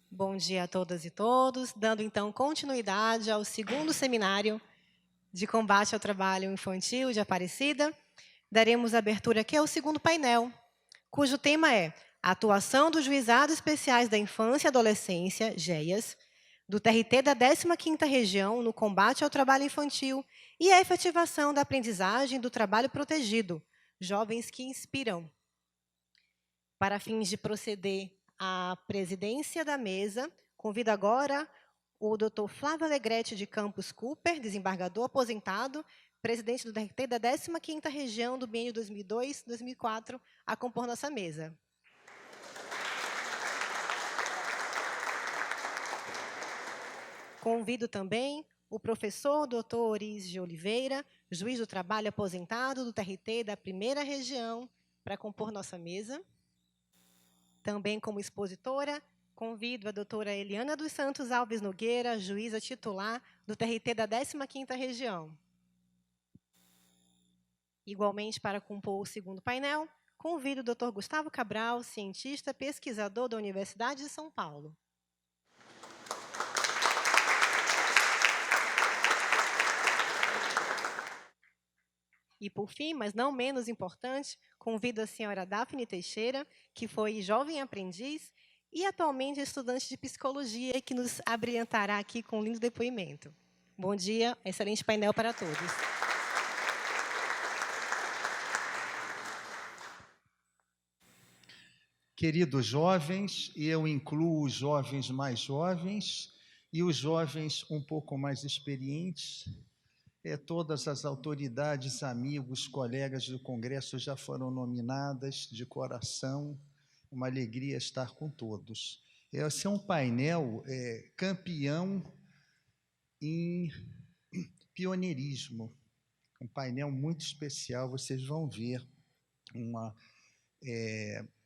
Bom dia a todas e todos, dando então continuidade ao segundo seminário de combate ao trabalho infantil de Aparecida. Daremos abertura aqui ao segundo painel, cujo tema é a atuação dos Juizados Especiais da Infância e Adolescência, GEIAS, do TRT da 15ª Região no combate ao trabalho infantil e a efetivação da aprendizagem do trabalho protegido, jovens que inspiram. Para fins de proceder à presidência da mesa, convido agora o Dr. Flávio Alegrete de Campos Cooper, desembargador aposentado, presidente do TRT da 15ª Região do biênio 2002-2004, a compor nossa mesa. Convido também o professor Dr. Oris de Oliveira, juiz do trabalho aposentado do TRT da 1ª Região, para compor nossa mesa. Também como expositora, convido a doutora Eliana dos Santos Alves Nogueira, juíza titular do TRT da 15ª Região. Igualmente, para compor o segundo painel, convido o doutor Gustavo Cabral, cientista, pesquisador da Universidade de São Paulo. E, por fim, mas não menos importante, convido a senhora Daphne Teixeira, que foi jovem aprendiz e atualmente estudante de psicologia, que nos abrilhantará aqui com um lindo depoimento. Bom dia, excelente painel para todos. Queridos jovens, e eu incluo os jovens mais jovens e os jovens um pouco mais experientes, todas as autoridades, amigos, colegas do Congresso já foram nominadas de coração, uma alegria estar com todos. Esse é um painel campeão em pioneirismo, um painel muito especial, vocês vão ver, uma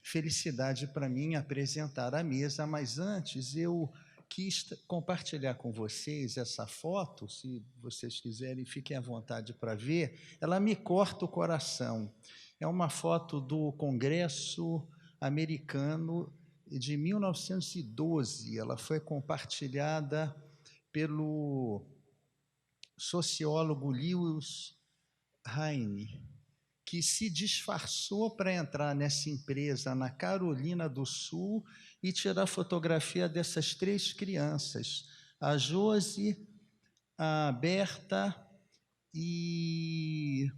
felicidade para mim apresentar a mesa, mas antes eu quis compartilhar com vocês essa foto, se vocês quiserem, fiquem à vontade para ver, ela me corta o coração. É uma foto do Congresso Americano de 1912, ela foi compartilhada pelo sociólogo Lewis Heine, que se disfarçou para entrar nessa empresa na Carolina do Sul e tirar fotografia dessas 3 crianças, a Josi, a Berta e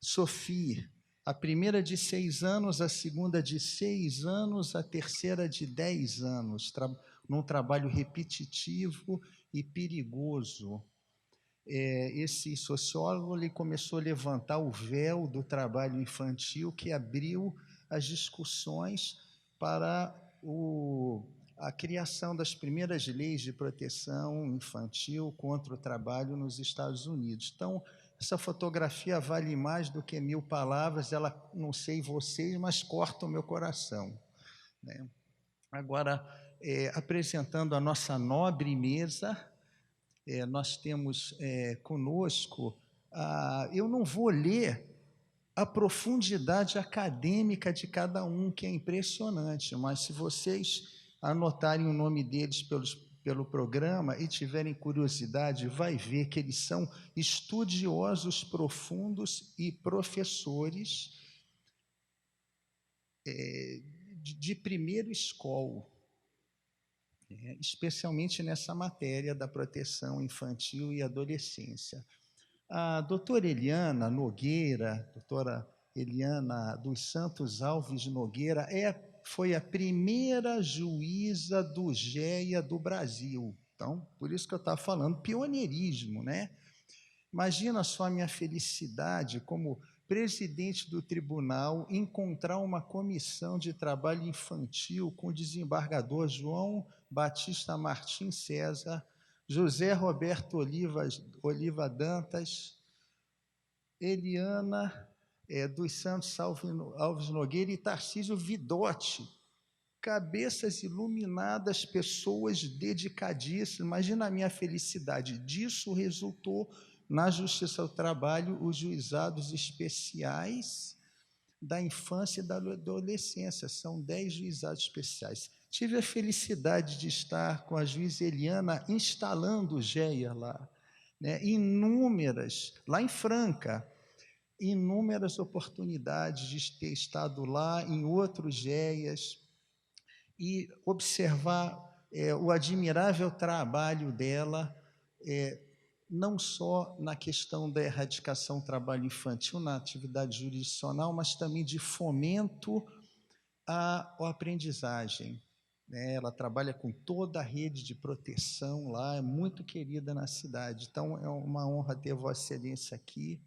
Sofia, a primeira de 6 anos, a segunda de 6 anos, a terceira de 10 anos, num trabalho repetitivo e perigoso. Esse sociólogo ele começou a levantar o véu do trabalho infantil que abriu as discussões para a criação das primeiras leis de proteção infantil contra o trabalho nos Estados Unidos. Então, essa fotografia vale mais do que 1000 palavras, ela, não sei vocês, mas corta o meu coração, né? Agora, apresentando a nossa nobre mesa, nós temos conosco, eu não vou ler a profundidade acadêmica de cada um, que é impressionante, mas se vocês anotarem o nome deles pelo programa e tiverem curiosidade, vai ver que eles são estudiosos profundos e professores de primeira escola, especialmente nessa matéria da proteção infantil e adolescência. A doutora Eliana Nogueira, doutora Eliana dos Santos Alves Nogueira, foi a primeira juíza do GEA do Brasil. Então, por isso que eu estava falando, pioneirismo, né? Imagina só a minha felicidade como presidente do tribunal encontrar uma comissão de trabalho infantil com o desembargador João Batista Martins César, José Roberto Oliva Dantas, Eliana dos Santos Alves Nogueira e Tarcísio Vidotti, cabeças iluminadas, pessoas dedicadíssimas. Imagina a minha felicidade. Disso resultou na Justiça do Trabalho os juizados especiais da infância e da adolescência. São 10 juizados especiais. tive a felicidade de estar com a juíza Eliana instalando o GEA lá, né? Lá em Franca, inúmeras oportunidades de ter estado lá em outros GEAs e observar o admirável trabalho dela, não só na questão da erradicação do trabalho infantil, na atividade jurisdicional, mas também de fomento à aprendizagem. Ela trabalha com toda a rede de proteção lá, é muito querida na cidade. Então, é uma honra ter Vossa Excelência aqui.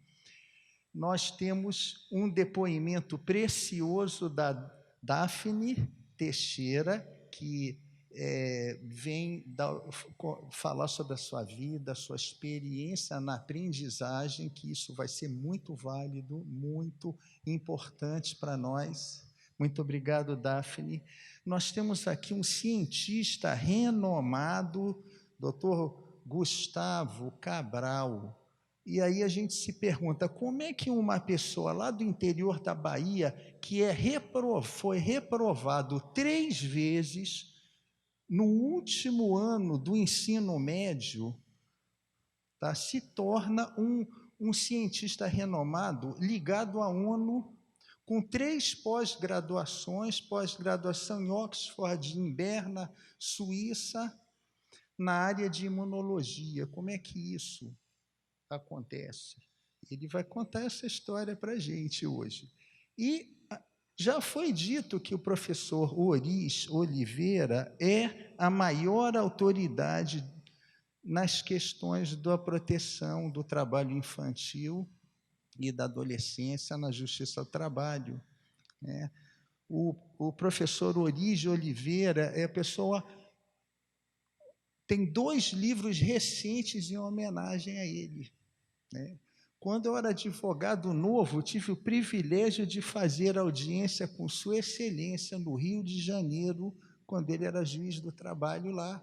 Nós temos um depoimento precioso da Daphne Teixeira, que vem falar sobre a sua vida, a sua experiência na aprendizagem, que isso vai ser muito válido, muito importante para nós. Muito obrigado, Daphne. Nós temos aqui um cientista renomado, Dr. Gustavo Cabral. E aí a gente se pergunta, como é que uma pessoa lá do interior da Bahia, que foi reprovado 3 vezes no último ano do ensino médio, tá, se torna um cientista renomado, ligado à ONU, com 3 pós-graduação em Oxford, em Berna, Suíça, na área de imunologia. Como é que isso acontece? Ele vai contar essa história para a gente hoje. E já foi dito que o professor Oris Oliveira é a maior autoridade nas questões da proteção do trabalho infantil e da adolescência na Justiça do Trabalho, né? O professor Oris Oliveira tem 2 livros recentes em homenagem a ele, né? Quando eu era advogado novo, tive o privilégio de fazer audiência com Sua Excelência no Rio de Janeiro, quando ele era juiz do trabalho lá.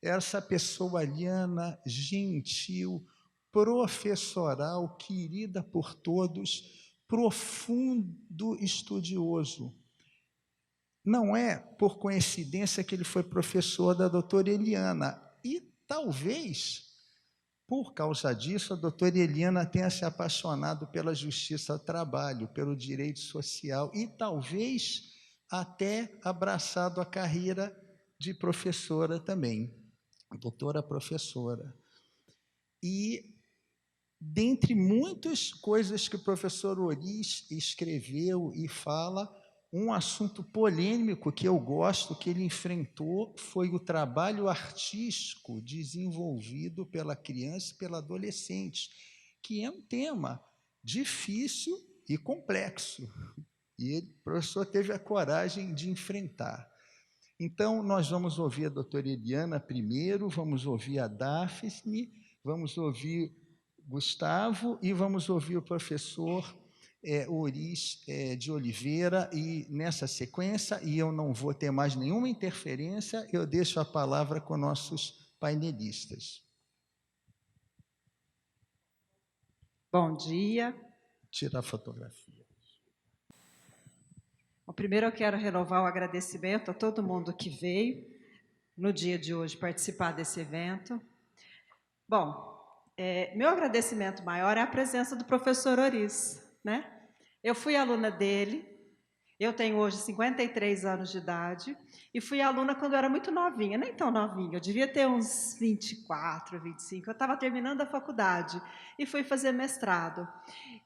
Essa pessoa aliana, gentil, professoral, querida por todos, profundo estudioso. Não é por coincidência que ele foi professor da doutora Eliana. E talvez, por causa disso, a doutora Eliana tenha se apaixonado pela justiça do trabalho, pelo direito social e talvez até abraçado a carreira de professora também, doutora professora. E, dentre muitas coisas que o professor Oris escreveu e fala, um assunto polêmico que eu gosto, que ele enfrentou, foi o trabalho artístico desenvolvido pela criança e pela adolescente, que é um tema difícil e complexo. E o professor teve a coragem de enfrentar. Então, nós vamos ouvir a doutora Eliana primeiro, vamos ouvir a Daphne, vamos ouvir Gustavo e vamos ouvir o professor Oris de Oliveira, e nessa sequência, e eu não vou ter mais nenhuma interferência, eu deixo a palavra com nossos painelistas. Bom dia. Tirar a fotografia. Bom, primeiro eu quero renovar o agradecimento a todo mundo que veio no dia de hoje participar desse evento. Bom, meu agradecimento maior é a presença do professor Oris, né? Eu fui aluna dele, eu tenho hoje 53 anos de idade, e fui aluna quando eu era muito novinha, nem tão novinha, eu devia ter uns 24, 25, eu estava terminando a faculdade e fui fazer mestrado.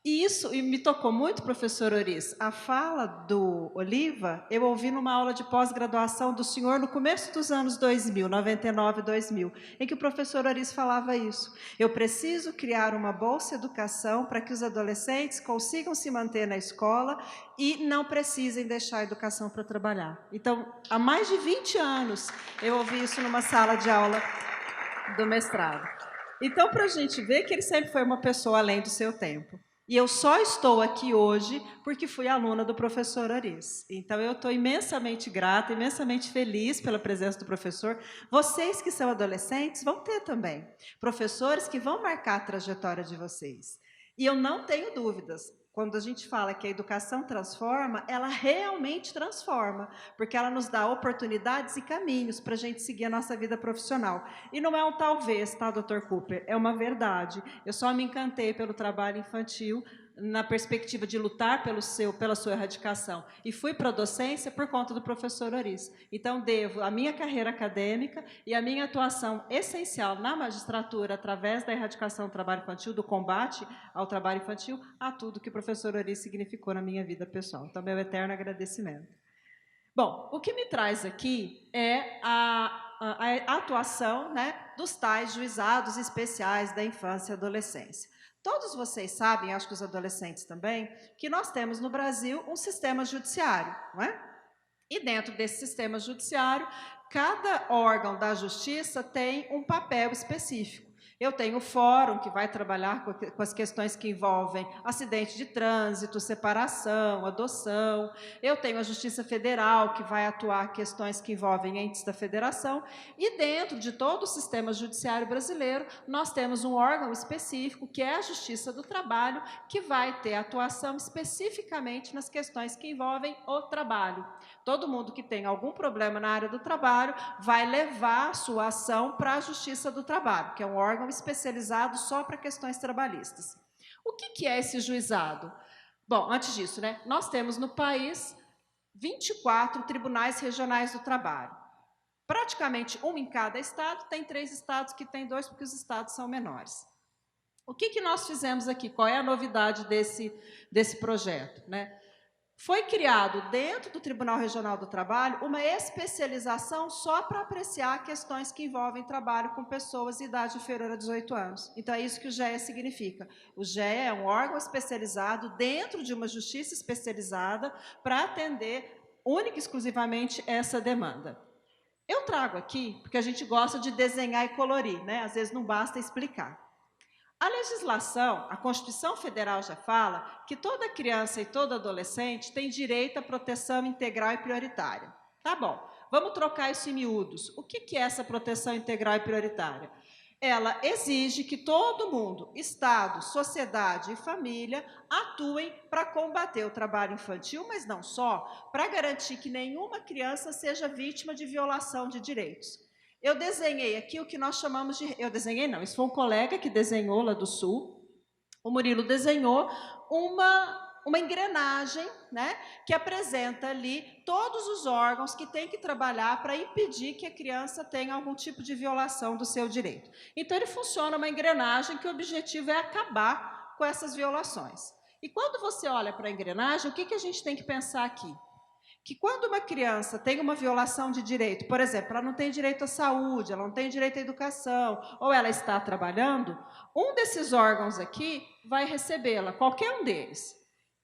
E isso me tocou muito, professor Oris. A fala do Oliva, eu ouvi numa aula de pós-graduação do senhor no começo dos anos 2000, 99, 2000, em que o professor Oris falava isso. Eu preciso criar uma bolsa educação para que os adolescentes consigam se manter na escola e não precisem deixar a educação para trabalhar. Então, há mais de 20 anos, eu ouvi isso numa sala de aula do mestrado. Então, para a gente ver que ele sempre foi uma pessoa além do seu tempo. E eu só estou aqui hoje porque fui aluna do professor Oris. Então, eu estou imensamente grata, imensamente feliz pela presença do professor. Vocês que são adolescentes vão ter também professores que vão marcar a trajetória de vocês. E eu não tenho dúvidas, quando a gente fala que a educação transforma, ela realmente transforma, porque ela nos dá oportunidades e caminhos para a gente seguir a nossa vida profissional. E não é um talvez, tá, Dr. Cooper? É uma verdade. Eu só me encantei pelo trabalho infantil na perspectiva de lutar pela sua erradicação. E fui para a docência por conta do professor Oris. Então, devo a minha carreira acadêmica e a minha atuação essencial na magistratura, através da erradicação do trabalho infantil, do combate ao trabalho infantil, a tudo que o professor Oris significou na minha vida pessoal. Então, meu eterno agradecimento. Bom, o que me traz aqui é a atuação, né, dos tais juizados especiais da infância e adolescência. Todos vocês sabem, acho que os adolescentes também, que nós temos no Brasil um sistema judiciário, não é? E dentro desse sistema judiciário, cada órgão da justiça tem um papel específico. Eu tenho o fórum, que vai trabalhar com as questões que envolvem acidente de trânsito, separação, adoção. Eu tenho a Justiça Federal, que vai atuar questões que envolvem entes da federação. E dentro de todo o sistema judiciário brasileiro, nós temos um órgão específico, que é a Justiça do Trabalho, que vai ter atuação especificamente nas questões que envolvem o trabalho. Todo mundo que tem algum problema na área do trabalho vai levar a sua ação para a Justiça do Trabalho, que é um órgão especializado só para questões trabalhistas. O que é esse juizado? Bom, antes disso, né, nós temos no país 24 tribunais regionais do trabalho. Praticamente um em cada estado, tem 3 estados que tem 2, porque os estados são menores. O que nós fizemos aqui? Qual é a novidade desse projeto, né? Foi criado dentro do Tribunal Regional do Trabalho uma especialização só para apreciar questões que envolvem trabalho com pessoas de idade inferior a 18 anos. Então, é isso que o GEA significa. O GEA é um órgão especializado dentro de uma justiça especializada para atender única e exclusivamente essa demanda. Eu trago aqui, porque a gente gosta de desenhar e colorir, né? Às vezes não basta explicar. A legislação, a Constituição Federal já fala que toda criança e todo adolescente tem direito à proteção integral e prioritária. Tá bom, vamos trocar isso em miúdos. O que é essa proteção integral e prioritária? Ela exige que todo mundo, Estado, sociedade e família, atuem para combater o trabalho infantil, mas não só, para garantir que nenhuma criança seja vítima de violação de direitos. Eu desenhei aqui o que nós chamamos de... Eu desenhei não, isso foi um colega que desenhou lá do Sul. O Murilo desenhou uma engrenagem, né, que apresenta ali todos os órgãos que têm que trabalhar para impedir que a criança tenha algum tipo de violação do seu direito. Então, ele funciona uma engrenagem que o objetivo é acabar com essas violações. E quando você olha para a engrenagem, o que a gente tem que pensar aqui? Que quando uma criança tem uma violação de direito, por exemplo, ela não tem direito à saúde, ela não tem direito à educação, ou ela está trabalhando, um desses órgãos aqui vai recebê-la, qualquer um deles.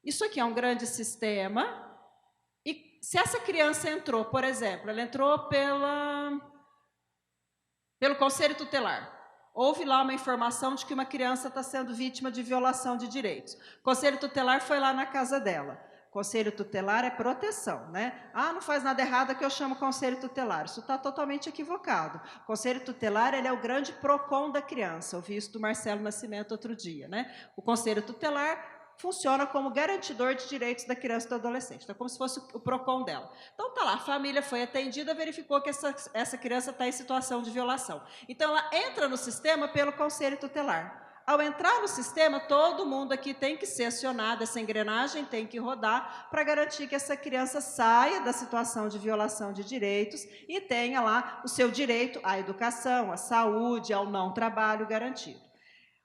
Isso aqui é um grande sistema, e se essa criança entrou, por exemplo, ela entrou pelo Conselho Tutelar, houve lá uma informação de que uma criança está sendo vítima de violação de direitos. O Conselho Tutelar foi lá na casa dela. Conselho tutelar é proteção, né? Ah, não faz nada errado que eu chamo conselho tutelar. Isso está totalmente equivocado. Conselho tutelar, ele é o grande PROCON da criança. Eu vi isso do Marcelo Nascimento outro dia, né? O conselho tutelar funciona como garantidor de direitos da criança e do adolescente. Então, é como se fosse o PROCON dela. Então, tá lá, a família foi atendida, verificou que essa criança está em situação de violação. Então, ela entra no sistema pelo conselho tutelar. Ao entrar no sistema, todo mundo aqui tem que ser acionado, essa engrenagem tem que rodar para garantir que essa criança saia da situação de violação de direitos e tenha lá o seu direito à educação, à saúde, ao não trabalho garantido.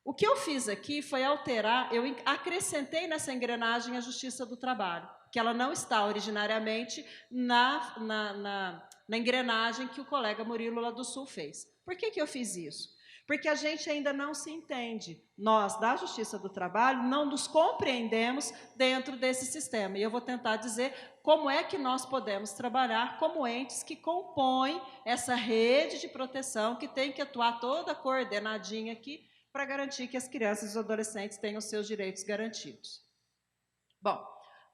O que eu fiz aqui foi alterar, eu acrescentei nessa engrenagem a Justiça do Trabalho, que ela não está originariamente na engrenagem que o colega Murilo lá do Sul fez. Por que eu fiz isso? Porque a gente ainda não se entende. Nós, da Justiça do Trabalho, não nos compreendemos dentro desse sistema. E eu vou tentar dizer como é que nós podemos trabalhar como entes que compõem essa rede de proteção que tem que atuar toda coordenadinha aqui para garantir que as crianças e os adolescentes tenham seus direitos garantidos. Bom,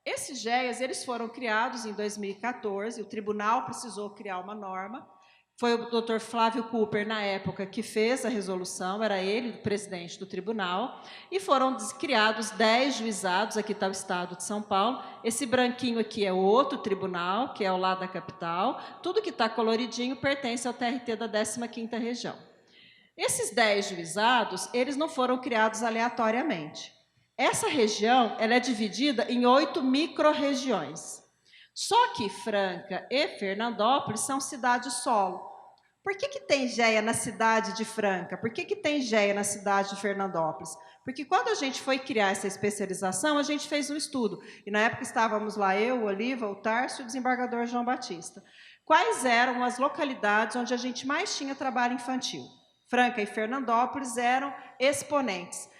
esses GEAs, eles foram criados em 2014, o tribunal precisou criar uma norma Foi o Dr. Flávio Cooper, na época, que fez a resolução, era ele o presidente do tribunal, e foram criados 10 juizados, aqui está o estado de São Paulo, esse branquinho aqui é outro tribunal, que é ao lado da capital, tudo que está coloridinho pertence ao TRT da 15ª região. Esses 10 juizados, eles não foram criados aleatoriamente. Essa região, ela é dividida em 8 micro-regiões. Só que Franca e Fernandópolis são cidades-solo. Por que tem GEA na cidade de Franca? Por que tem GEA na cidade de Fernandópolis? Porque quando a gente foi criar essa especialização, a gente fez um estudo. E na época estávamos lá eu, o Oliva, o Tárcio e o desembargador João Batista. Quais eram as localidades onde a gente mais tinha trabalho infantil? Franca e Fernandópolis eram exponentes.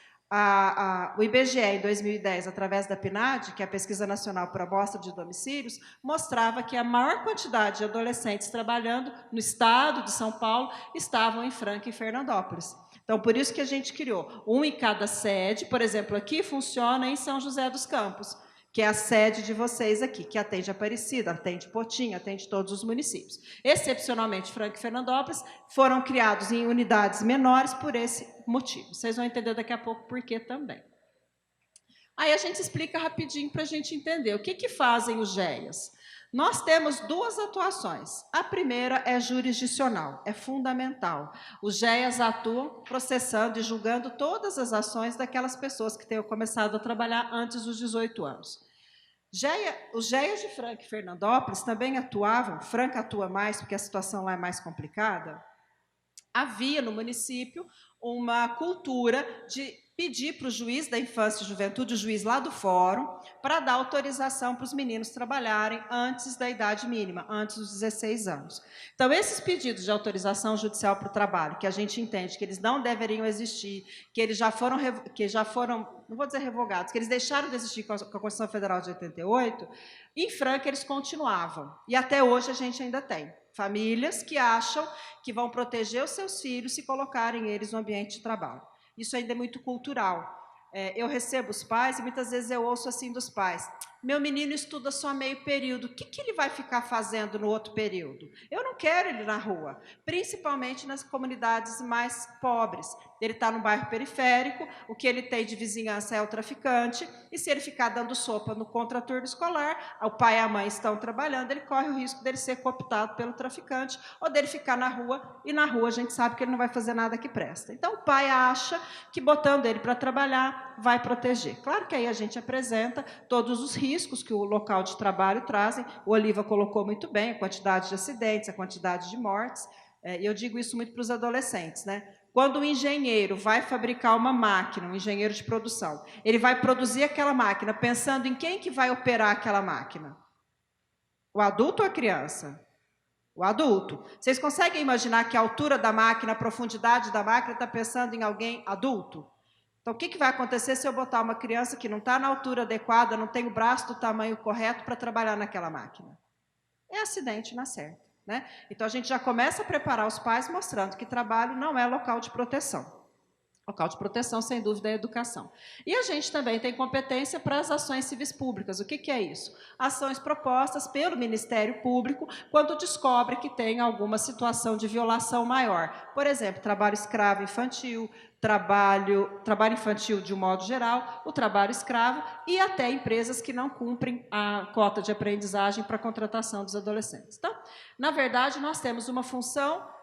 O IBGE, em 2010, através da PNAD, que é a Pesquisa Nacional por Amostra de Domicílios, mostrava que a maior quantidade de adolescentes trabalhando no estado de São Paulo estavam em Franca e Fernandópolis. Então, por isso que a gente criou um em cada sede. Por exemplo, aqui funciona em São José dos Campos, que é a sede de vocês aqui, que atende Aparecida, atende Potinho, atende todos os municípios. Excepcionalmente, Franca e Fernandópolis foram criados em unidades menores por esse motivo. Vocês vão entender daqui a pouco por que também. Aí a gente explica rapidinho para a gente entender o que fazem os GEAs. Nós temos 2 atuações. A primeira é jurisdicional, é fundamental. Os GEAs atuam processando e julgando todas as ações daquelas pessoas que tenham começado a trabalhar antes dos 18 anos. Os GEAs de Franca e Fernandópolis também atuavam, Franca atua mais porque a situação lá é mais complicada. Havia no município uma cultura de pedir para o juiz da infância e juventude, o juiz lá do fórum, para dar autorização para os meninos trabalharem antes da idade mínima, antes dos 16 anos. Então, esses pedidos de autorização judicial para o trabalho, que a gente entende que eles não deveriam existir, que eles já foram, não vou dizer revogados, que eles deixaram de existir com a Constituição Federal de 88, em Franca eles continuavam. E até hoje a gente ainda tem famílias que acham que vão proteger os seus filhos se colocarem eles no ambiente de trabalho. Isso ainda é muito cultural. Eu recebo os pais e muitas vezes eu ouço assim dos pais: meu menino estuda só meio período, o que ele vai ficar fazendo no outro período? Eu não quero ele na rua, principalmente nas comunidades mais pobres. Ele está no bairro periférico, o que ele tem de vizinhança é o traficante, e se ele ficar dando sopa no contraturno escolar, o pai e a mãe estão trabalhando, ele corre o risco dele ser cooptado pelo traficante, ou dele ficar na rua, e na rua a gente sabe que ele não vai fazer nada que presta. Então, o pai acha que botando ele para trabalhar vai proteger. Claro que aí a gente apresenta todos os riscos que o local de trabalho trazem. O Oliva colocou muito bem a quantidade de acidentes, a quantidade de mortes, e eu digo isso muito para os adolescentes, né? Quando o engenheiro vai fabricar uma máquina, um engenheiro de produção, ele vai produzir aquela máquina pensando em quem que vai operar aquela máquina? O adulto ou a criança? O adulto. Vocês conseguem imaginar que a altura da máquina, a profundidade da máquina, está pensando em alguém adulto? Então, o que vai acontecer se eu botar uma criança que não está na altura adequada, não tem o braço do tamanho correto para trabalhar naquela máquina? É acidente na certa, né? Então, a gente já começa a preparar os pais mostrando que trabalho não é local de proteção. Local de proteção, sem dúvida, é a educação. E a gente também tem competência para as ações civis públicas. O que é isso? Ações propostas pelo Ministério Público quando descobre que tem alguma situação de violação maior. Por exemplo, trabalho escravo infantil, trabalho infantil de um modo geral, o trabalho escravo e até empresas que não cumprem a cota de aprendizagem para a contratação dos adolescentes. Então, na verdade, nós temos uma função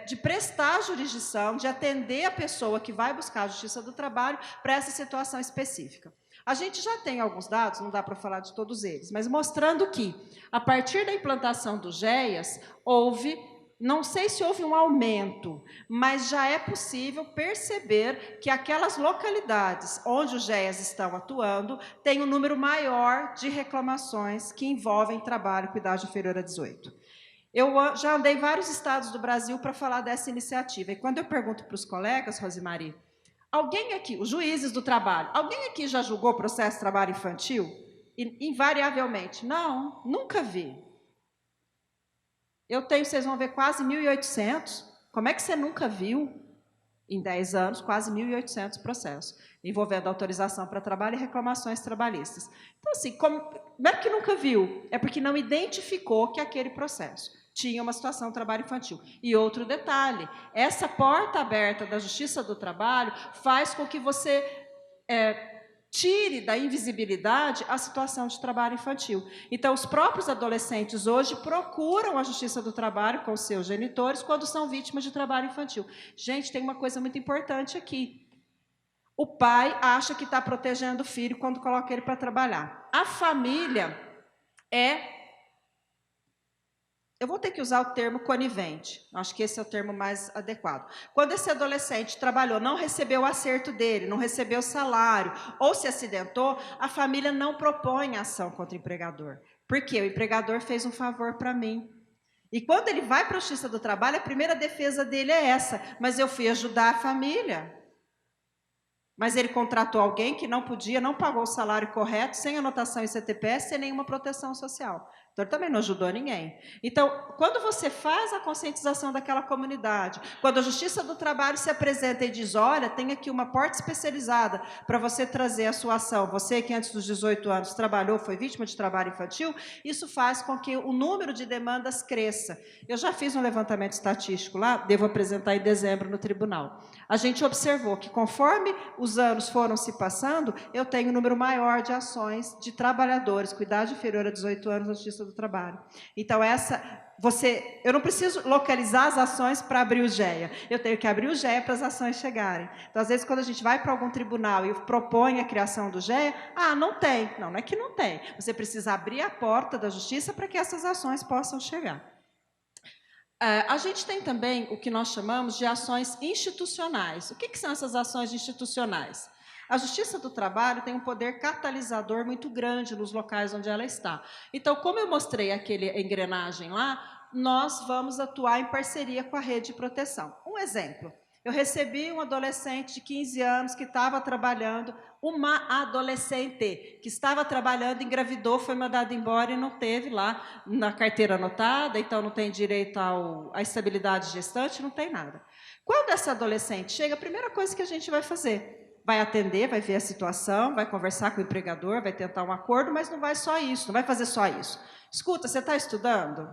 de prestar jurisdição, de atender a pessoa que vai buscar a justiça do trabalho para essa situação específica. A gente já tem alguns dados, não dá para falar de todos eles, mas mostrando que, a partir da implantação dos GEAs, não sei se houve um aumento, mas já é possível perceber que aquelas localidades onde os GEAs estão atuando têm um número maior de reclamações que envolvem trabalho com idade inferior a 18. Eu já andei em vários estados do Brasil para falar dessa iniciativa. E quando eu pergunto para os colegas, Rosemary, alguém aqui, os juízes do trabalho, alguém aqui já julgou processo de trabalho infantil? E, invariavelmente, não, nunca vi. Eu tenho, vocês vão ver, quase 1.800. Como é que você nunca viu? Em 10 anos, quase 1.800 processos, envolvendo autorização para trabalho e reclamações trabalhistas. Então, assim, como é que nunca viu? É porque não identificou que aquele processo tinha uma situação de trabalho infantil. E outro detalhe, essa porta aberta da Justiça do Trabalho faz com que você tire da invisibilidade a situação de trabalho infantil. Então, os próprios adolescentes hoje procuram a Justiça do Trabalho com seus genitores quando são vítimas de trabalho infantil. Gente, tem uma coisa muito importante aqui. O pai acha que está protegendo o filho quando coloca ele para trabalhar. A família eu vou ter que usar o termo conivente. Acho que esse é o termo mais adequado. Quando esse adolescente trabalhou, não recebeu o acerto dele, não recebeu o salário, ou se acidentou, a família não propõe ação contra o empregador. Por quê? O empregador fez um favor para mim. E quando ele vai para a Justiça do Trabalho, a primeira defesa dele é essa. Mas eu fui ajudar a família. Mas ele contratou alguém que não podia, não pagou o salário correto, sem anotação em CTPS, sem nenhuma proteção social. Então, ele também não ajudou ninguém. Então, quando você faz a conscientização daquela comunidade, quando a Justiça do Trabalho se apresenta e diz, olha, tem aqui uma porta especializada para você trazer a sua ação, você que antes dos 18 anos trabalhou, foi vítima de trabalho infantil, isso faz com que o número de demandas cresça. Eu já fiz um levantamento estatístico lá, devo apresentar em dezembro no tribunal. A gente observou que, conforme os anos foram se passando, eu tenho um número maior de ações de trabalhadores com idade inferior a 18 anos na Justiça do Trabalho. Então, eu não preciso localizar as ações para abrir o GEA, eu tenho que abrir o GEA para as ações chegarem. Então, às vezes, quando a gente vai para algum tribunal e propõe a criação do GEA, não tem. Não é que não tem. Você precisa abrir a porta da Justiça para que essas ações possam chegar. A gente tem também o que nós chamamos de ações institucionais. O que são essas ações institucionais? A Justiça do Trabalho tem um poder catalisador muito grande nos locais onde ela está. Então, como eu mostrei aquela engrenagem lá, nós vamos atuar em parceria com a rede de proteção. Um exemplo, eu recebi um adolescente de 15 anos que estava trabalhando, uma adolescente que estava trabalhando, engravidou, foi mandada embora e não teve lá na carteira anotada, então não tem direito à estabilidade gestante, não tem nada. Quando essa adolescente chega, a primeira coisa que a gente vai fazer, vai atender, vai ver a situação, vai conversar com o empregador, vai tentar um acordo, mas não vai só isso, não vai fazer só isso. Escuta, você está estudando?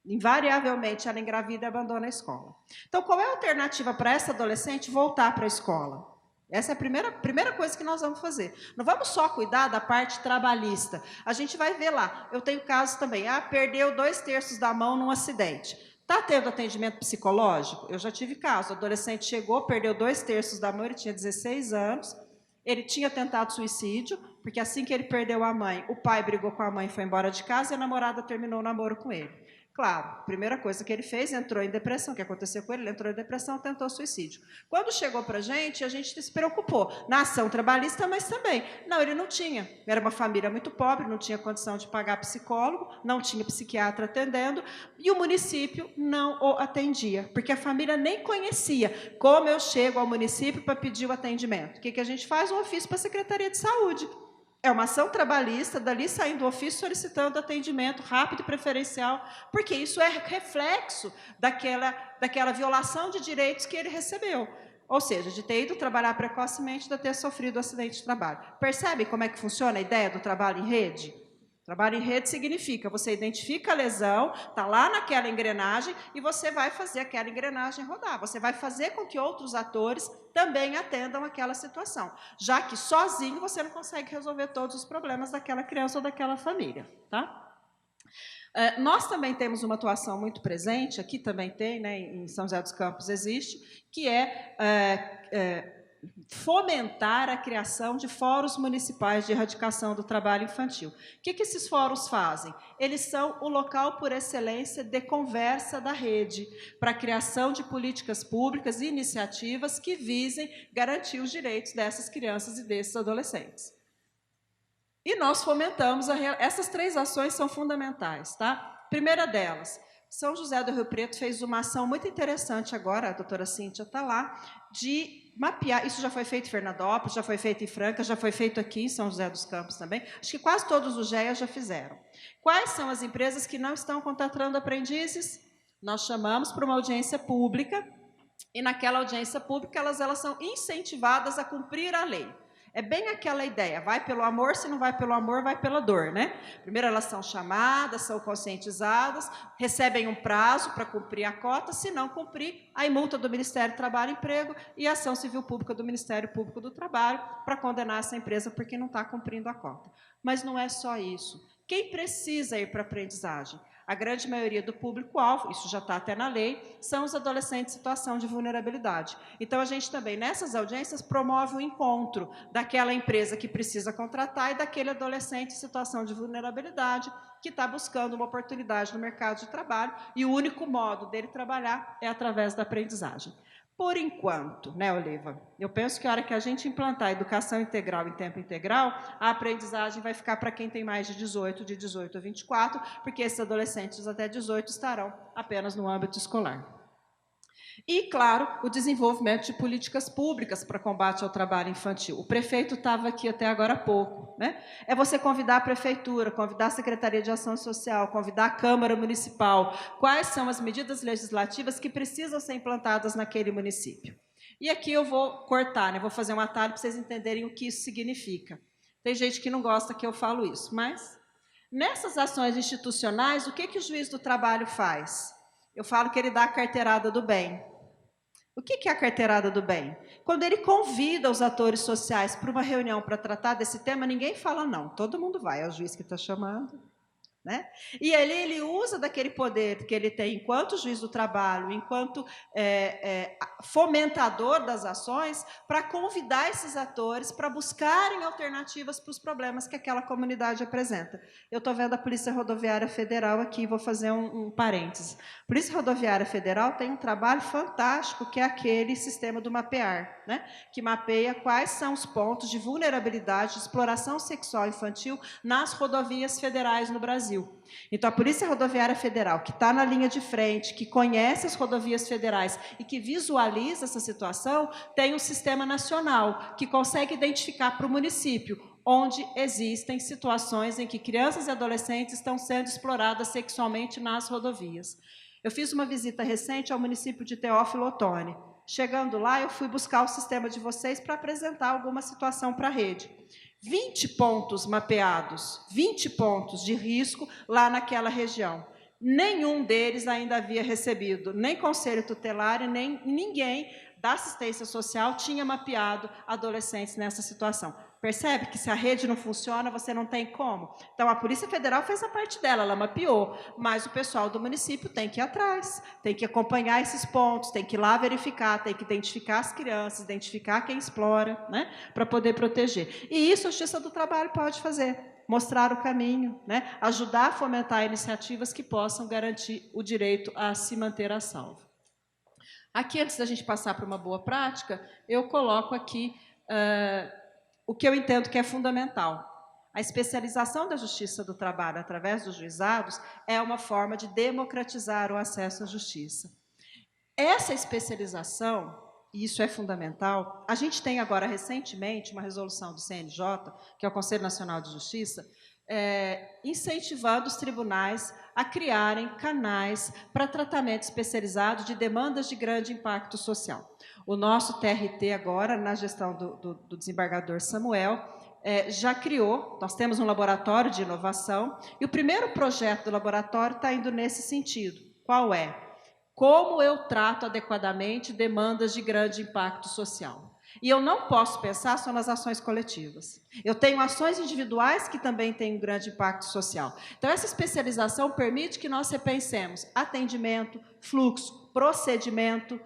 Invariavelmente, ela engravida e abandona a escola. Então, qual é a alternativa para essa adolescente voltar para a escola? Essa é a primeira coisa que nós vamos fazer. Não vamos só cuidar da parte trabalhista. A gente vai ver lá. Eu tenho casos também. Perdeu 2/3 da mão num acidente. Está tendo atendimento psicológico? Eu já tive caso. O adolescente chegou, perdeu 2/3 da mão, ele tinha 16 anos. Ele tinha tentado suicídio, porque assim que ele perdeu a mãe, o pai brigou com a mãe e foi embora de casa e a namorada terminou o namoro com ele. Claro, a primeira coisa que ele fez, entrou em depressão. O que aconteceu com ele? Ele entrou em depressão, tentou suicídio. Quando chegou para a gente se preocupou. Na ação trabalhista, mas também. Não, ele não tinha. Era uma família muito pobre, não tinha condição de pagar psicólogo, não tinha psiquiatra atendendo, e o município não o atendia, porque a família nem conhecia. Como eu chego ao município para pedir o atendimento? O que a gente faz? Um ofício para a Secretaria de Saúde. É uma ação trabalhista, dali saindo do ofício solicitando atendimento rápido e preferencial, porque isso é reflexo daquela violação de direitos que ele recebeu. Ou seja, de ter ido trabalhar precocemente, de ter sofrido um acidente de trabalho. Percebe como é que funciona a ideia do trabalho em rede? Trabalho em rede significa, você identifica a lesão, está lá naquela engrenagem e você vai fazer aquela engrenagem rodar. Você vai fazer com que outros atores também atendam aquela situação, já que sozinho você não consegue resolver todos os problemas daquela criança ou daquela família. Tá? Nós também temos uma atuação muito presente, aqui também tem, né, em São José dos Campos existe, que é fomentar a criação de fóruns municipais de erradicação do trabalho infantil. O que esses fóruns fazem? Eles são o local por excelência de conversa da rede para a criação de políticas públicas e iniciativas que visem garantir os direitos dessas crianças e desses adolescentes. E nós fomentamos, essas 3 ações são fundamentais. Tá? Primeira delas, São José do Rio Preto fez uma ação muito interessante agora, a doutora Cíntia está lá, de mapear, isso já foi feito em Fernandópolis, já foi feito em Franca, já foi feito aqui em São José dos Campos também, acho que quase todos os GEA já fizeram. Quais são as empresas que não estão contratando aprendizes? Nós chamamos para uma audiência pública, e naquela audiência pública elas são incentivadas a cumprir a lei. É bem aquela ideia, vai pelo amor, se não vai pelo amor, vai pela dor, né? Primeiro elas são chamadas, são conscientizadas, recebem um prazo para cumprir a cota, se não cumprir, aí multa do Ministério do Trabalho e Emprego e ação civil pública do Ministério Público do Trabalho para condenar essa empresa porque não está cumprindo a cota. Mas não é só isso. Quem precisa ir para a aprendizagem? A grande maioria do público-alvo, isso já está até na lei, são os adolescentes em situação de vulnerabilidade. Então, a gente também, nessas audiências, promove o encontro daquela empresa que precisa contratar e daquele adolescente em situação de vulnerabilidade que está buscando uma oportunidade no mercado de trabalho e o único modo dele trabalhar é através da aprendizagem. Por enquanto, né, Oliva? Eu penso que a hora que a gente implantar a educação integral em tempo integral, a aprendizagem vai ficar para quem tem mais de 18 a 24, porque esses adolescentes até 18 estarão apenas no âmbito escolar. E, claro, o desenvolvimento de políticas públicas para combate ao trabalho infantil. O prefeito estava aqui até agora há pouco, né? É você convidar a prefeitura, convidar a Secretaria de Ação Social, convidar a Câmara Municipal, quais são as medidas legislativas que precisam ser implantadas naquele município. E aqui eu vou cortar, né? Vou fazer um atalho para vocês entenderem o que isso significa. Tem gente que não gosta que eu falo isso, mas nessas ações institucionais, o que o juiz do trabalho faz? Eu falo que ele dá a carteirada do bem. O que é a carteirada do bem? Quando ele convida os atores sociais para uma reunião para tratar desse tema, ninguém fala não, todo mundo vai, é o juiz que está chamando. Né? E ele usa daquele poder que ele tem enquanto juiz do trabalho, enquanto fomentador das ações, para convidar esses atores para buscarem alternativas para os problemas que aquela comunidade apresenta. Eu estou vendo a Polícia Rodoviária Federal aqui, vou fazer um parênteses. A Polícia Rodoviária Federal tem um trabalho fantástico, que é aquele sistema do mapear, né? Que mapeia quais são os pontos de vulnerabilidade, de exploração sexual infantil nas rodovias federais no Brasil. Então, a Polícia Rodoviária Federal, que está na linha de frente, que conhece as rodovias federais e que visualiza essa situação, tem um sistema nacional que consegue identificar para o município onde existem situações em que crianças e adolescentes estão sendo exploradas sexualmente nas rodovias. Eu fiz uma visita recente ao município de Teófilo Otoni. Chegando lá, eu fui buscar o sistema de vocês para apresentar alguma situação para a rede. 20 pontos mapeados, 20 pontos de risco lá naquela região. Nenhum deles ainda havia recebido, nem conselho tutelar e nem ninguém da assistência social tinha mapeado adolescentes nessa situação. Percebe que se a rede não funciona, você não tem como. Então, a Polícia Federal fez a parte dela, ela mapeou, mas o pessoal do município tem que ir atrás, tem que acompanhar esses pontos, tem que ir lá verificar, tem que identificar as crianças, identificar quem explora, né, para poder proteger. E isso a Justiça do Trabalho pode fazer, mostrar o caminho, né, ajudar a fomentar iniciativas que possam garantir o direito a se manter a salvo. Aqui, antes da gente passar para uma boa prática, eu coloco aqui o que eu entendo que é fundamental. A especialização da Justiça do Trabalho através dos juizados é uma forma de democratizar o acesso à justiça. Essa especialização, e isso é fundamental, a gente tem agora, recentemente, uma resolução do CNJ, que é o Conselho Nacional de Justiça, incentivando os tribunais a criarem canais para tratamento especializado de demandas de grande impacto social. O nosso TRT agora, na gestão do desembargador Samuel, já criou, nós temos um laboratório de inovação, e o primeiro projeto do laboratório está indo nesse sentido. Qual é? Como eu trato adequadamente demandas de grande impacto social? E eu não posso pensar só nas ações coletivas. Eu tenho ações individuais que também têm um grande impacto social. Então, essa especialização permite que nós repensemos atendimento, fluxo, procedimento,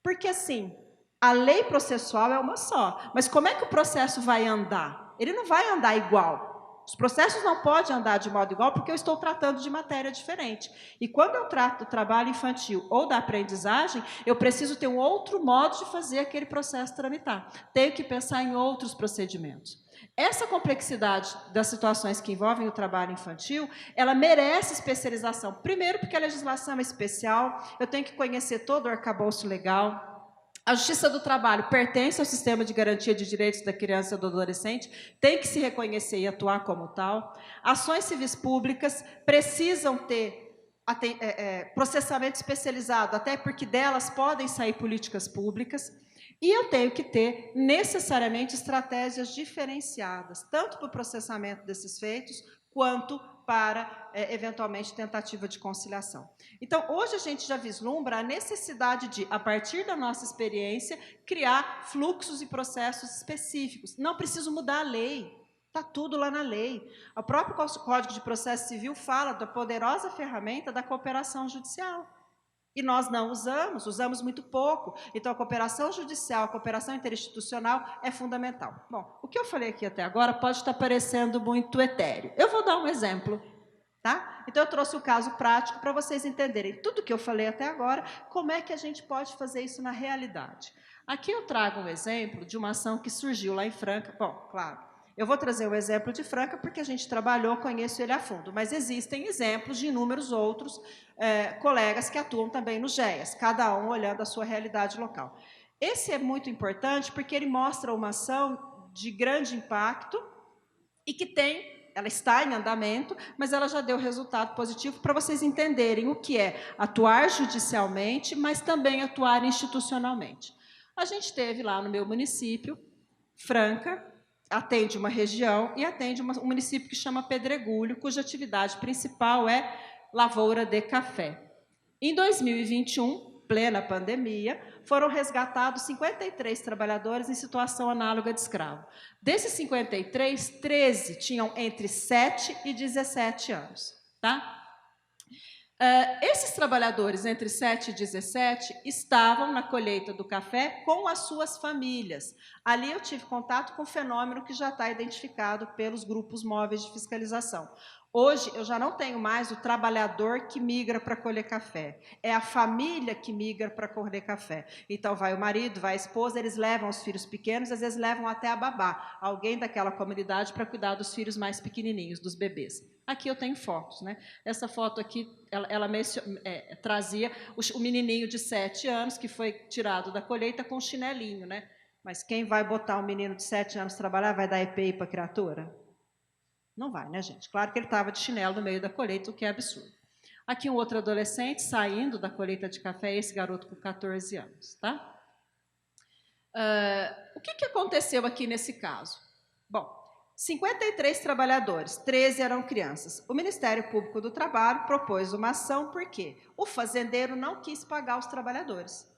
porque, assim, a lei processual é uma só, mas como é que o processo vai andar? Ele não vai andar igual. Os processos não podem andar de modo igual porque eu estou tratando de matéria diferente. E quando eu trato do trabalho infantil ou da aprendizagem, eu preciso ter um outro modo de fazer aquele processo tramitar. Tenho que pensar em outros procedimentos. Essa complexidade das situações que envolvem o trabalho infantil, ela merece especialização. Primeiro, porque a legislação é especial, eu tenho que conhecer todo o arcabouço legal. A Justiça do Trabalho pertence ao sistema de garantia de direitos da criança e do adolescente, tem que se reconhecer e atuar como tal. Ações civis públicas precisam ter processamento especializado, até porque delas podem sair políticas públicas. E eu tenho que ter, necessariamente, estratégias diferenciadas, tanto para o processamento desses feitos, quanto para, eventualmente, tentativa de conciliação. Então, hoje a gente já vislumbra a necessidade de, a partir da nossa experiência, criar fluxos e processos específicos. Não preciso mudar a lei, está tudo lá na lei. O próprio Código de Processo Civil fala da poderosa ferramenta da cooperação judicial. E nós não usamos muito pouco. Então, a cooperação judicial, a cooperação interinstitucional é fundamental. Bom, o que eu falei aqui até agora pode estar parecendo muito etéreo. Eu vou dar um exemplo, tá? Então, eu trouxe o caso prático para vocês entenderem tudo que eu falei até agora, como é que a gente pode fazer isso na realidade. Aqui eu trago um exemplo de uma ação que surgiu lá em Franca. Bom, claro, eu vou trazer o exemplo de Franca porque a gente trabalhou, conheço ele a fundo, mas existem exemplos de inúmeros outros colegas que atuam também no GEAS, cada um olhando a sua realidade local. Esse é muito importante porque ele mostra uma ação de grande impacto e que ela está em andamento, mas ela já deu resultado positivo para vocês entenderem o que é atuar judicialmente, mas também atuar institucionalmente. A gente teve lá no meu município, Franca, atende uma região e atende um município que chama Pedregulho, cuja atividade principal é lavoura de café. Em 2021, plena pandemia, foram resgatados 53 trabalhadores em situação análoga de escravo. Desses 53, 13 tinham entre 7 e 17 anos. Tá? Esses trabalhadores entre 7 e 17 estavam na colheita do café com as suas famílias. Ali eu tive contato com um fenômeno que já está identificado pelos grupos móveis de fiscalização. Hoje, eu já não tenho mais o trabalhador que migra para colher café. É a família que migra para colher café. Então, vai o marido, vai a esposa, eles levam os filhos pequenos, às vezes levam até a babá, alguém daquela comunidade para cuidar dos filhos mais pequenininhos, dos bebês. Aqui eu tenho fotos, né? Essa foto aqui, ela trazia o menininho de 7 anos, que foi tirado da colheita com chinelinho, né? Mas quem vai botar um menino de 7 anos trabalhar, vai dar EPI para a criatura? Não vai, né, gente? Claro que ele estava de chinelo no meio da colheita, o que é absurdo. Aqui um outro adolescente saindo da colheita de café, esse garoto com 14 anos. Tá? O que aconteceu aqui nesse caso? Bom, 53 trabalhadores, 13 eram crianças. O Ministério Público do Trabalho propôs uma ação porque o fazendeiro não quis pagar os trabalhadores.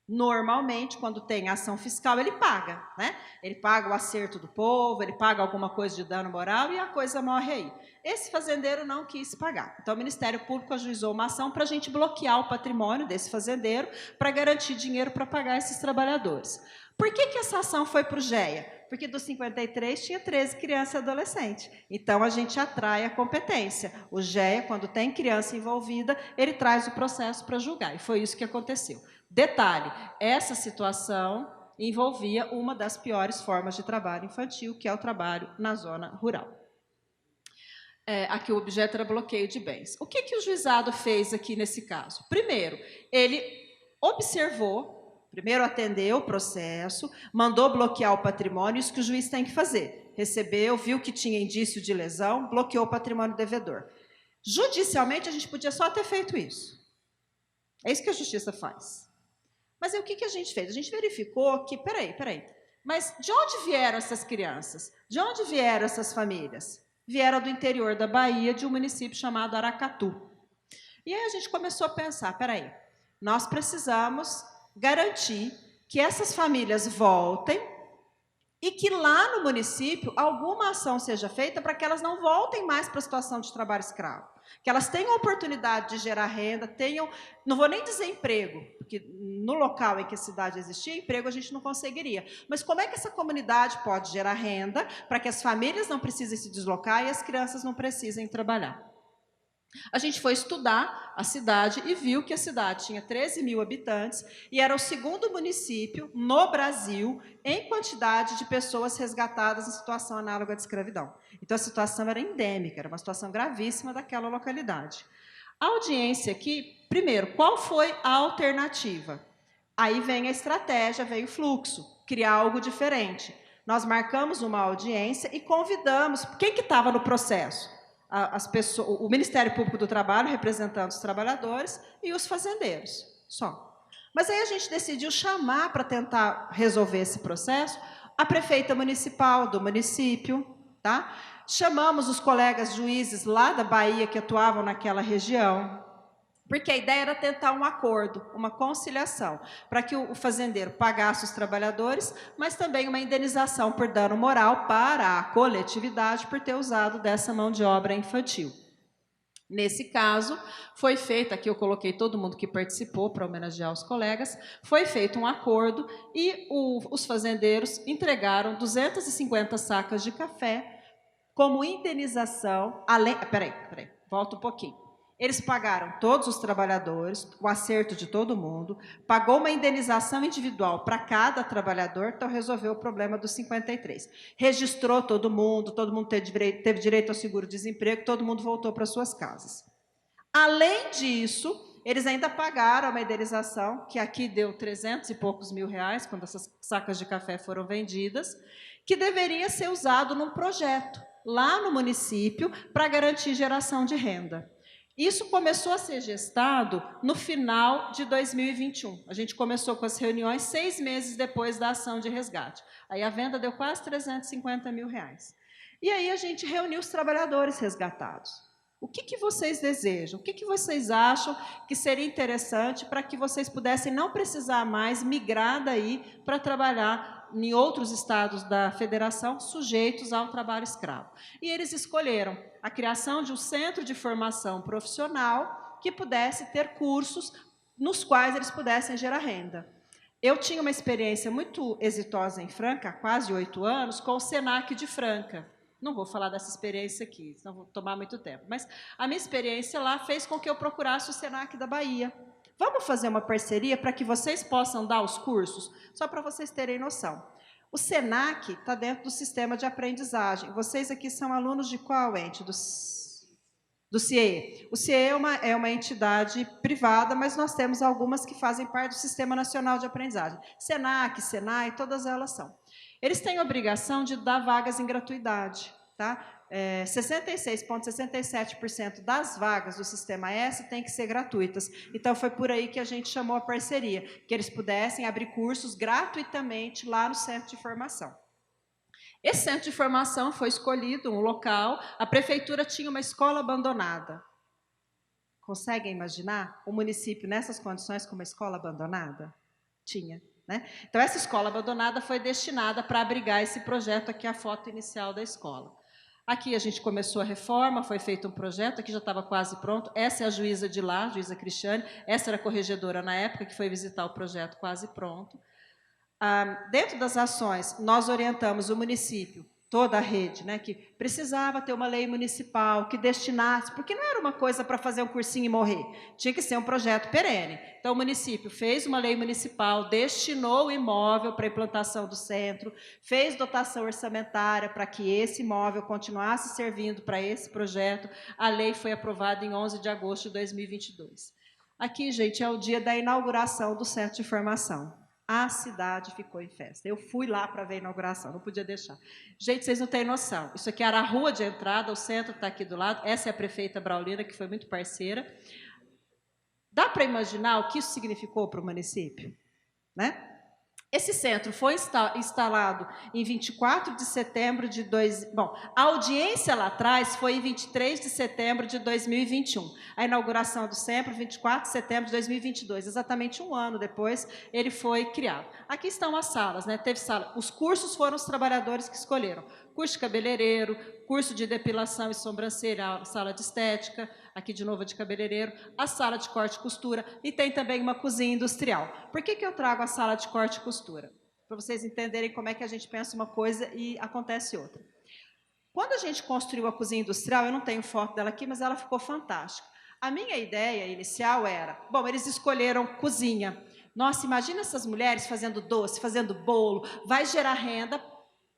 Normalmente, quando tem ação fiscal, ele paga, né? Ele paga o acerto do povo, ele paga alguma coisa de dano moral e a coisa morre aí. Esse fazendeiro não quis pagar. Então, o Ministério Público ajuizou uma ação para a gente bloquear o patrimônio desse fazendeiro para garantir dinheiro para pagar esses trabalhadores. Por que essa ação foi para o GEA? Porque dos 53 tinha 13 crianças e adolescentes. Então, a gente atrai a competência. O GEA, quando tem criança envolvida, ele traz o processo para julgar. E foi isso que aconteceu. Detalhe, essa situação envolvia uma das piores formas de trabalho infantil, que é o trabalho na zona rural. Aqui o objeto era bloqueio de bens. O que o juizado fez aqui nesse caso? Primeiro, ele observou, primeiro atendeu o processo, mandou bloquear o patrimônio, isso que o juiz tem que fazer. Recebeu, viu que tinha indício de lesão, bloqueou o patrimônio devedor. Judicialmente, a gente podia só ter feito isso. É isso que a justiça faz. Mas aí, o que a gente fez? A gente verificou que, peraí, mas de onde vieram essas crianças? De onde vieram essas famílias? Vieram do interior da Bahia, de um município chamado Aracatu. E aí a gente começou a pensar, peraí, nós precisamos garantir que essas famílias voltem e que lá no município alguma ação seja feita para que elas não voltem mais para a situação de trabalho escravo. Que elas tenham oportunidade de gerar renda, tenham, não vou nem dizer emprego, porque no local em que a cidade existia, emprego a gente não conseguiria. Mas como é que essa comunidade pode gerar renda para que as famílias não precisem se deslocar e as crianças não precisem trabalhar? A gente foi estudar a cidade e viu que a cidade tinha 13 mil habitantes e era o segundo município no Brasil em quantidade de pessoas resgatadas em situação análoga de escravidão. Então, a situação era endêmica, era uma situação gravíssima daquela localidade. A audiência aqui, primeiro, qual foi a alternativa? Aí vem a estratégia, vem o fluxo, criar algo diferente. Nós marcamos uma audiência e convidamos, quem que estava no processo? As pessoas, o Ministério Público do Trabalho, representando os trabalhadores, e os fazendeiros, só. Mas aí a gente decidiu chamar para tentar resolver esse processo a prefeita municipal do município, tá? Chamamos os colegas juízes lá da Bahia que atuavam naquela região, porque a ideia era tentar um acordo, uma conciliação, para que o fazendeiro pagasse os trabalhadores, mas também uma indenização por dano moral para a coletividade por ter usado dessa mão de obra infantil. Nesse caso, foi feito, aqui eu coloquei todo mundo que participou para homenagear os colegas, foi feito um acordo e os fazendeiros entregaram 250 sacas de café como indenização, além... Peraí, volta um pouquinho. Eles pagaram todos os trabalhadores, o acerto de todo mundo, pagou uma indenização individual para cada trabalhador, então resolveu o problema dos 53. Registrou todo mundo teve direito ao seguro-desemprego, todo mundo voltou para suas casas. Além disso, eles ainda pagaram uma indenização, que aqui deu 300 e poucos mil reais, quando essas sacas de café foram vendidas, que deveria ser usado num projeto, lá no município, para garantir geração de renda. Isso começou a ser gestado no final de 2021. A gente começou com as reuniões 6 meses depois da ação de resgate. Aí a venda deu quase 350 mil reais. E aí a gente reuniu os trabalhadores resgatados. O que vocês desejam? O que vocês acham que seria interessante para que vocês pudessem não precisar mais migrar daí para trabalhar em outros estados da federação sujeitos ao trabalho escravo? E eles escolheram a criação de um centro de formação profissional que pudesse ter cursos nos quais eles pudessem gerar renda. Eu tinha uma experiência muito exitosa em Franca, há quase 8 anos, com o Senac de Franca. Não vou falar dessa experiência aqui, senão vou tomar muito tempo. Mas a minha experiência lá fez com que eu procurasse o Senac da Bahia. Vamos fazer uma parceria para que vocês possam dar os cursos? Só para vocês terem noção. O Senac está dentro do sistema de aprendizagem. Vocês aqui são alunos de qual ente? Do CIE. O CIE é uma entidade privada, mas nós temos algumas que fazem parte do Sistema Nacional de Aprendizagem. Senac, Senai, todas elas são. Eles têm a obrigação de dar vagas em gratuidade, tá? 66,67% das vagas do Sistema S têm que ser gratuitas. Então, foi por aí que a gente chamou a parceria, que eles pudessem abrir cursos gratuitamente lá no centro de formação. Esse centro de formação foi escolhido, um local, a prefeitura tinha uma escola abandonada. Conseguem imaginar o município nessas condições com uma escola abandonada? Tinha. Né? Então, essa escola abandonada foi destinada para abrigar esse projeto, aqui a foto inicial da escola. Aqui a gente começou a reforma, foi feito um projeto, aqui já estava quase pronto, essa é a juíza de lá, a juíza Cristiane, essa era a corregedora na época, que foi visitar o projeto quase pronto. Dentro das ações, nós orientamos o município, toda a rede, né, que precisava ter uma lei municipal que destinasse, porque não era uma coisa para fazer um cursinho e morrer, tinha que ser um projeto perene. Então, o município fez uma lei municipal, destinou o imóvel para a implantação do centro, fez dotação orçamentária para que esse imóvel continuasse servindo para esse projeto. A lei foi aprovada em 11 de agosto de 2022. Aqui, gente, é o dia da inauguração do centro de formação. A cidade ficou em festa. Eu fui lá para ver a inauguração, não podia deixar. Gente, vocês não têm noção. Isso aqui era a rua de entrada, o centro está aqui do lado. Essa é a prefeita Braulina, que foi muito parceira. Dá para imaginar o que isso significou para o município? Né? Esse centro foi instalado em 24 de setembro de... Bom, a audiência lá atrás foi em 23 de setembro de 2021. A inauguração do centro, 24 de setembro de 2022. Exatamente um ano depois, ele foi criado. Aqui estão as salas, né? Teve sala. Os cursos foram os trabalhadores que escolheram. Curso de cabeleireiro, curso de depilação e sobrancelha, sala de estética, aqui de novo de cabeleireiro, a sala de corte e costura, e tem também uma cozinha industrial. Por que eu trago a sala de corte e costura? Para vocês entenderem como é que a gente pensa uma coisa e acontece outra. Quando a gente construiu a cozinha industrial, eu não tenho foto dela aqui, mas ela ficou fantástica. A minha ideia inicial era, bom, eles escolheram cozinha. Nossa, imagina essas mulheres fazendo doce, fazendo bolo, vai gerar renda.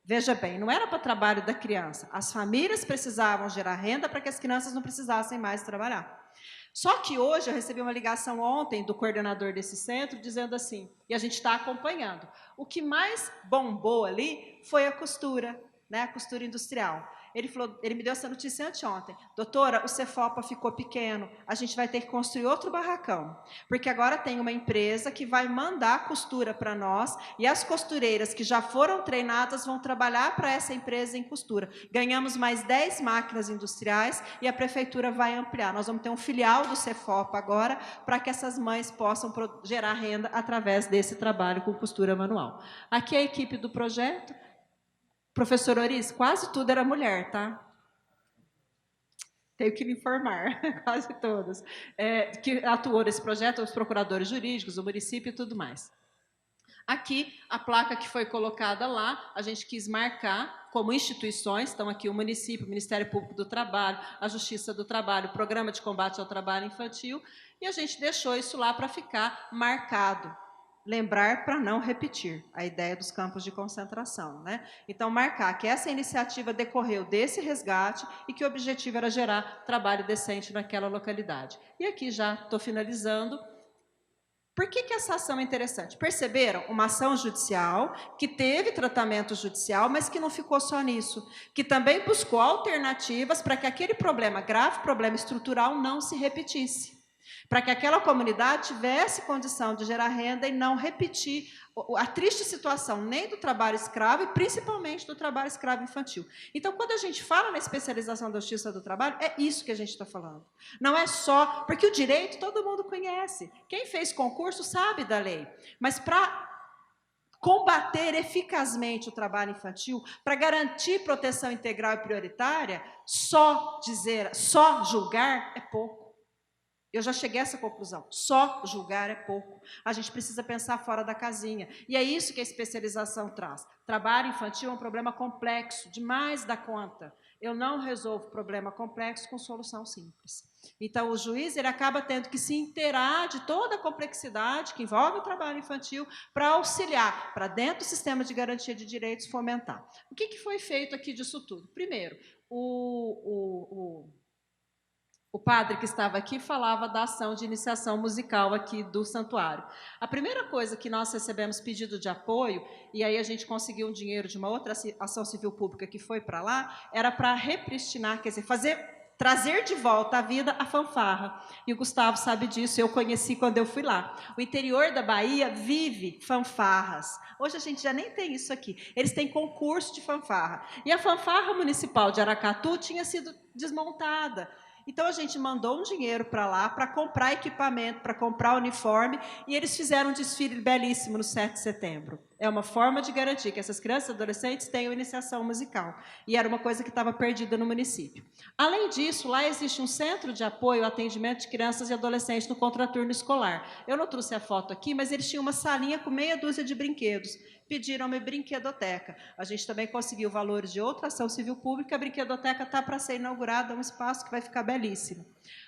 Veja bem, não era para trabalho da criança. As famílias precisavam gerar renda para que as crianças não precisassem mais trabalhar. Só que hoje, eu recebi uma ligação ontem do coordenador desse centro, dizendo assim, e a gente está acompanhando, o que mais bombou ali foi a costura, né, a costura industrial. ele me deu essa notícia anteontem. Doutora, o Cefopa ficou pequeno, a gente vai ter que construir outro barracão, porque agora tem uma empresa que vai mandar costura para nós, e as costureiras que já foram treinadas vão trabalhar para essa empresa em costura. Ganhamos mais 10 máquinas industriais e a prefeitura vai ampliar. Nós vamos ter um filial do Cefopa agora, para que essas mães possam gerar renda através desse trabalho com costura manual. Aqui é a equipe do projeto. Professor Oris, quase tudo era mulher, tá? Tenho que me informar, quase todas. Que atuou nesse projeto, os procuradores jurídicos, o município e tudo mais. Aqui, a placa que foi colocada lá, a gente quis marcar como instituições, estão aqui o município, o Ministério Público do Trabalho, a Justiça do Trabalho, o Programa de Combate ao Trabalho Infantil, e a gente deixou isso lá para ficar marcado. Lembrar para não repetir, a ideia dos campos de concentração, né? Então, marcar que essa iniciativa decorreu desse resgate e que o objetivo era gerar trabalho decente naquela localidade. E aqui já estou finalizando. Por que essa ação é interessante? Perceberam? Uma ação judicial que teve tratamento judicial, mas que não ficou só nisso, que também buscou alternativas para que aquele problema grave, problema estrutural, não se repetisse, para que aquela comunidade tivesse condição de gerar renda e não repetir a triste situação nem do trabalho escravo e principalmente do trabalho escravo infantil. Então, quando a gente fala na especialização da justiça do trabalho, é isso que a gente está falando. Não é só... Porque o direito todo mundo conhece. Quem fez concurso sabe da lei. Mas para combater eficazmente o trabalho infantil, para garantir proteção integral e prioritária, só julgar é pouco. Eu já cheguei a essa conclusão. Só julgar é pouco. A gente precisa pensar fora da casinha. E é isso que a especialização traz. Trabalho infantil é um problema complexo, demais da conta. Eu não resolvo problema complexo com solução simples. Então, o juiz ele acaba tendo que se inteirar de toda a complexidade que envolve o trabalho infantil para auxiliar, para dentro do sistema de garantia de direitos, fomentar. O que foi feito aqui disso tudo? Primeiro, o padre que estava aqui falava da ação de iniciação musical aqui do santuário. A primeira coisa que nós recebemos pedido de apoio, e aí a gente conseguiu um dinheiro de uma outra ação civil pública que foi para lá, era para repristinar, quer dizer, trazer de volta à vida a fanfarra. E o Gustavo sabe disso, eu conheci quando eu fui lá. O interior da Bahia vive fanfarras. Hoje a gente já nem tem isso aqui. Eles têm concurso de fanfarra. E a fanfarra municipal de Aracatu tinha sido desmontada. Então, a gente mandou um dinheiro para lá, para comprar equipamento, para comprar uniforme, e eles fizeram um desfile belíssimo no 7 de setembro. É uma forma de garantir que essas crianças e adolescentes tenham iniciação musical. E era uma coisa que estava perdida no município. Além disso, lá existe um centro de apoio ao atendimento de crianças e adolescentes no contraturno escolar. Eu não trouxe a foto aqui, mas eles tinham uma salinha com meia dúzia de brinquedos. Pediram uma brinquedoteca. A gente também conseguiu valores de outra ação civil pública. A brinquedoteca está para ser inaugurada, é um espaço que vai ficar belíssimo.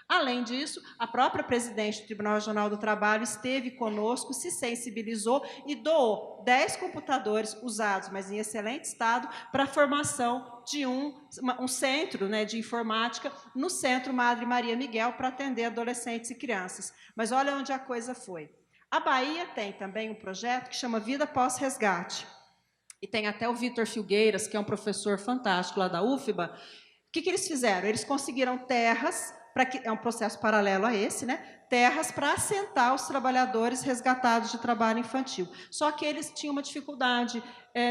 Além disso, a própria presidente do Tribunal Regional do Trabalho esteve conosco, se sensibilizou e doou 10 computadores usados, mas em excelente estado, para a formação de um centro, né, de informática no Centro Madre Maria Miguel para atender adolescentes e crianças. Mas olha onde a coisa foi. A Bahia tem também um projeto que chama Vida Pós-Resgate. E tem até o Vitor Filgueiras, que é um professor fantástico lá da UFBA. O que eles fizeram? Eles conseguiram terras, é um processo paralelo a esse, né? Terras para assentar os trabalhadores resgatados de trabalho infantil. Só que eles tinham uma dificuldade,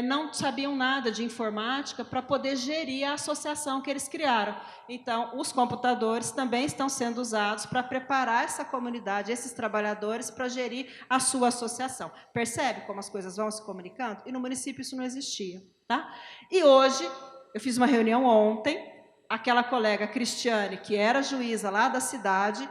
não sabiam nada de informática para poder gerir a associação que eles criaram. Então, os computadores também estão sendo usados para preparar essa comunidade, esses trabalhadores, para gerir a sua associação. Percebe como as coisas vão se comunicando? E no município isso não existia. Tá? E hoje, eu fiz uma reunião ontem, aquela colega Cristiane, que era juíza lá da cidade,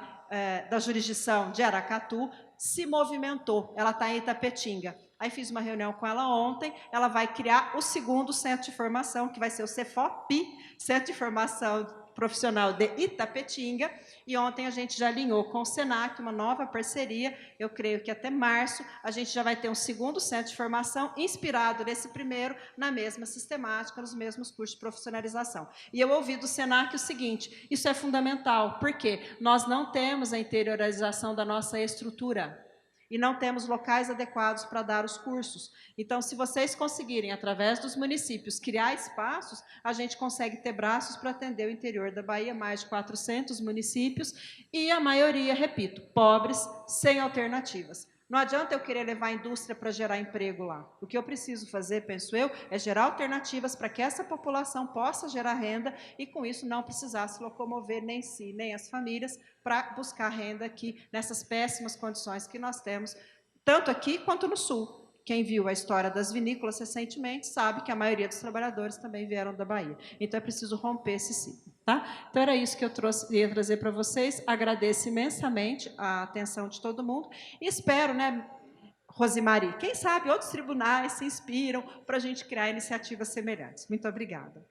da jurisdição de Aracatu, se movimentou. Ela está em Itapetinga. Aí fiz uma reunião com ela ontem, ela vai criar o segundo centro de formação, que vai ser o CEFOP, Centro de Formação Profissional de Itapetinga, e ontem a gente já alinhou com o SENAC uma nova parceria. Eu creio que até março a gente já vai ter um segundo centro de formação inspirado nesse primeiro, na mesma sistemática, nos mesmos cursos de profissionalização. E eu ouvi do SENAC o seguinte: isso é fundamental, porque nós não temos a interiorização da nossa estrutura. e não temos locais adequados para dar os cursos. Então, se vocês conseguirem, através dos municípios, criar espaços, a gente consegue ter braços para atender o interior da Bahia, mais de 400 municípios, e a maioria, repito, pobres, sem alternativas. Não adianta eu querer levar a indústria para gerar emprego lá. O que eu preciso fazer, penso eu, é gerar alternativas para que essa população possa gerar renda e, com isso, não precisar se locomover nem si, nem as famílias, para buscar renda aqui nessas péssimas condições que nós temos, tanto aqui quanto no Sul. Quem viu a história das vinícolas recentemente sabe que a maioria dos trabalhadores também vieram da Bahia. Então, é preciso romper esse ciclo. Tá? Então, era isso que eu ia trazer para vocês. Agradeço imensamente a atenção de todo mundo e espero, né, Rosemary, quem sabe outros tribunais se inspiram para a gente criar iniciativas semelhantes. Muito obrigada.